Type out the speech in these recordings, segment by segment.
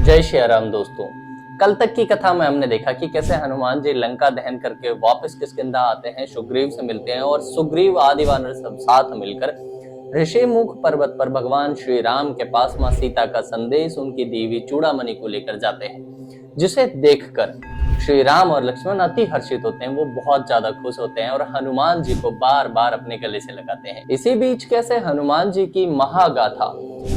जय श्री राम दोस्तों। कल तक की कथा में हमने देखा कि कैसे हनुमान जी लंका दहन करके वापस किष्किंधा आते हैं, सुग्रीव से मिलते हैं और सुग्रीव आदि वानर सब साथ मिलकर ऋषिमुख पर्वत पर भगवान श्री राम के पास मां सीता का संदेश उनकी दी हुई चूड़ामणि को लेकर जाते हैं, जिसे देखकर श्री राम और लक्ष्मण अति हर्षित होते हैं। वो बहुत ज्यादा खुश होते हैं और हनुमान जी को बार बार अपने गले से लगाते हैं। इसी बीच कैसे हनुमान जी की महागाथा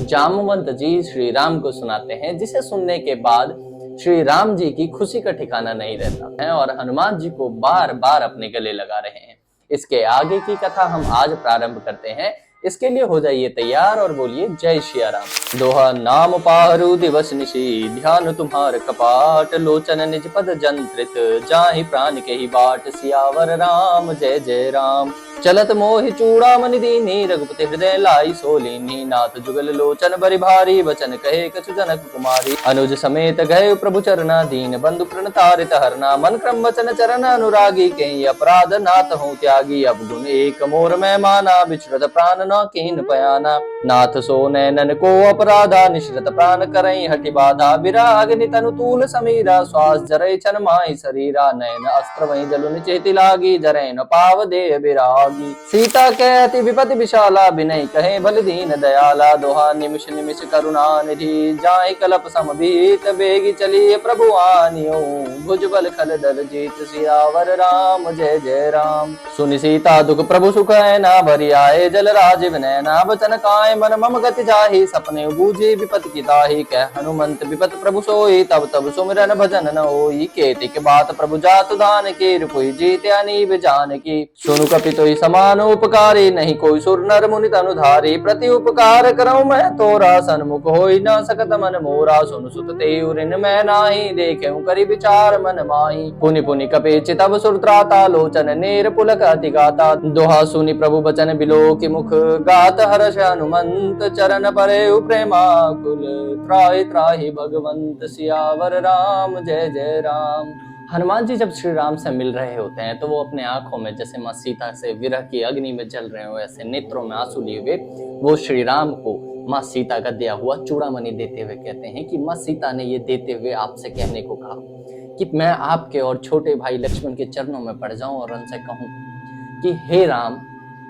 जामवंत जी श्री राम को सुनाते हैं, जिसे सुनने के बाद श्री राम जी की खुशी का ठिकाना नहीं रहता है और हनुमान जी को बार बार अपने गले लगा रहे हैं। इसके आगे की कथा हम आज प्रारंभ करते हैं। इसके लिए हो जाइए तैयार और बोलिए जय श्री राम। दोहा नाम पारु दिवस निशी, ध्यान तुम्हार कपाट, लोचन निज पद जंत्रित, जाहि प्राण के ही बाट, सियावर राम जय जय राम। चलत मोहि चूड़ामणि दीनी, रघुपति हृदय लाई सोलीनी, नाथ जुगल लोचन बरि भारी, वचन कहे कछु जनक कुमारी। अनुज समेत गए प्रभु चरना, दीन बंधु प्रणतारित हरना, मन क्रम वचन चरण अनुरागी, कहीं अपराध नाथ हूँ त्यागी। अब गुण एक मोर मैं माना, बिछुरत प्राण न कीन पयाना, नाथ सो नैनन को अपराधा, निश्रित प्राण करई हठि बाधा। विराग नितनु तूल समीरा, श्वास जरई छन माहि शरीरा, नयन अस्त्र वही जलुन चेति लागी, जरै न पाव देह विरागी। सीता कहती विपति विशाला, बिनय कहे बल दीन दयाला, दोहा निमिष निमिष करुणा निधि, जाहि कलप समभीत, बेगी चलिए प्रभु आनियो, भुजबल खल दल जीत, सियावर राम जय जय राम। सुनि सीता दुख प्रभु सुख है ना, भरी आए जल राजीव नैना, बचन काय मन मम गति जाहि, सपने बूझी विपति की ताहि, कह हनुमंत विपत प्रभु सोई, तब तब सुमिरन भजन न होई, केति के बात प्रभु जातु दान की, रुपई जीते अनीब जान की। सुनु कपितोई समान उपकारी, नहीं कोई सुर नर मुनि तनुधारी, प्रति उपकार करऊं मैं तोरा, सन्मुख होई न सकत मन मोरा। सुनु सुत तेउ ऋण मैं नाही, देखेउ करि विचार मन माही, पुनि पुनि कपि तब सुर त्राता, लोचन नेर पुलक अति गाता। दोहा सुनि प्रभु बचन बिलो की मुख, गात हर्ष हनुमंत, चरण परे प्रेमाकुल, त्राहि त्राहि भगवंत, सियावर राम जय जय राम। हनुमान जी जब श्री राम से मिल रहे होते हैं तो वो अपने आंखों में जैसे मां सीता से विरह की अग्नि में जल रहे हो, ऐसे नेत्रों में आंसू लिए हुए वो श्री राम को मां सीता का दिया हुआ चूड़ामणि देते हुए कहते हैं कि मां सीता ने ये देते हुए आपसे कहने को कहा कि मैं आपके और छोटे भाई लक्ष्मण के चरणों में पड़ जाऊं और उनसे कहूं कि हे राम,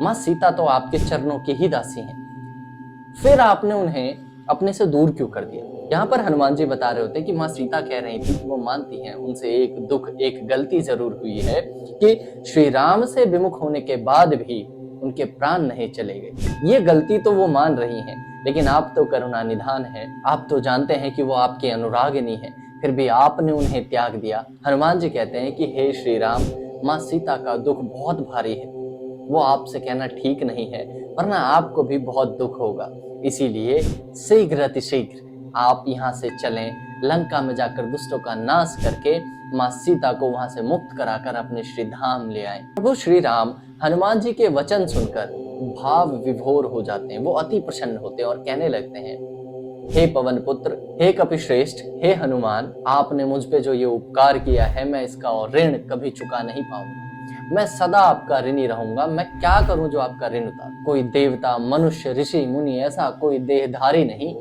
मां सीता तो आपके चरणों की ही दासी हैं, फिर आपने उन्हें अपने से दूर क्यों कर दिया। यहाँ पर हनुमान जी बता रहे होते कि मां सीता कह रही थी कि वो मानती हैं उनसे एक दुख, एक गलती जरूर हुई है कि श्री राम से विमुख होने के बाद भी उनके प्राण नहीं चले गए। ये गलती तो वो मान रही हैं, लेकिन आप तो करुणा निधान है, आप तो जानते हैं कि वो आपके अनुरागिनी है, फिर भी आपने उन्हें त्याग दिया। हनुमान जी कहते हैं कि हे श्री राम, मां सीता का दुख बहुत भारी है, वो आपसे कहना ठीक नहीं है, वरना आपको भी बहुत दुख होगा। इसीलिए शीघ्र अतिशीघ्र आप यहाँ से चलें, लंका में जाकर दुष्टों का नाश करके मां सीता को वहां से मुक्त कराकर अपने श्री धाम ले आए। प्रभु श्री राम हनुमान जी के वचन सुनकर भाव विभोर हो जाते हैं, वो अति प्रसन्न होते हैं और कहने लगते हैं, हे पवन पुत्र, हे कपिश्रेष्ठ, हे हनुमान, आपने मुझ पे जो ये उपकार किया है मैं इसका और ऋण कभी चुका नहीं पाऊंगा। मैं सदा आपका ऋणी रहूंगा। मैं क्या करूं जो आपका ऋण उतार। कोई देवता, मनुष्य, ऋषि, मुनि, ऐसा कोई देहधारी नहीं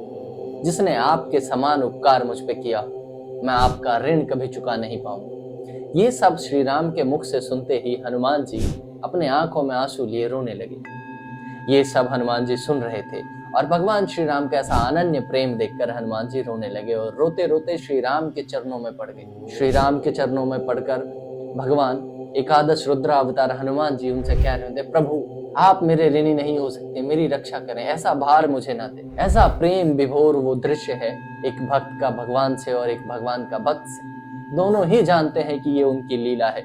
जिसने आपके समान उपकार मुझ पे किया। मैं आपका ऋण कभी चुका नहीं पाऊंगा। ये सब श्री राम के मुख से सुनते ही हनुमान जी अपने आंखों में आंसू लिए रोने लगे। ये सब हनुमान जी सुन रहे थे और भगवान श्री राम का ऐसा अनन्य प्रेम देखकर हनुमान जी रोने लगे और रोते रोते श्री राम के चरणों में पड़ गए। श्री राम के चरणों में पड़कर भगवान एकादश रुद्र अवतार हनुमान जी उनसे कह रहे थे, प्रभु आप मेरे ऋणी नहीं हो सकते, मेरी रक्षा करें, ऐसा भार मुझे ना दे। ऐसा प्रेम विभोर वो दृश्य है एक भक्त का भगवान से और एक भगवान का भक्त से। दोनों ही जानते हैं कि ये उनकी लीला है।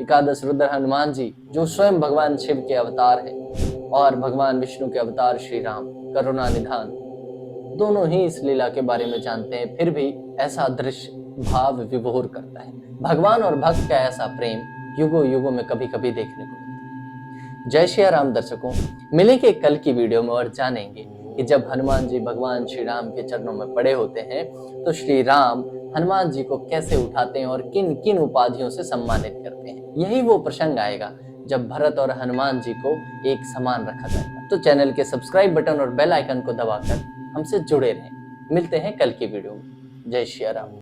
एकादश रुद्र हनुमान जी जो स्वयं भगवान शिव के अवतार हैं और भगवान विष्णु के अवतार श्री राम करुणा निधान, दोनों ही इस लीला के बारे में जानते हैं, फिर भी ऐसा दृश्य भाव विभोर करता है। भगवान और भक्त का ऐसा प्रेम युगों युगों में कभी कभी देखने को मिलता है। जय श्री राम दर्शकों, मिलेंगे कल की वीडियो में और जानेंगे कि जब हनुमान जी भगवान श्री राम के चरणों में पड़े होते हैं तो श्री राम हनुमान जी को कैसे उठाते हैं और किन किन उपाधियों से सम्मानित करते हैं। यही वो प्रसंग आएगा जब भरत और हनुमान जी को एक समान रखा जाएगा। तो चैनल के सब्सक्राइब बटन और बेल आइकन को दबाकर हमसे जुड़े रहें। मिलते हैं कल की वीडियो में। जय श्री राम।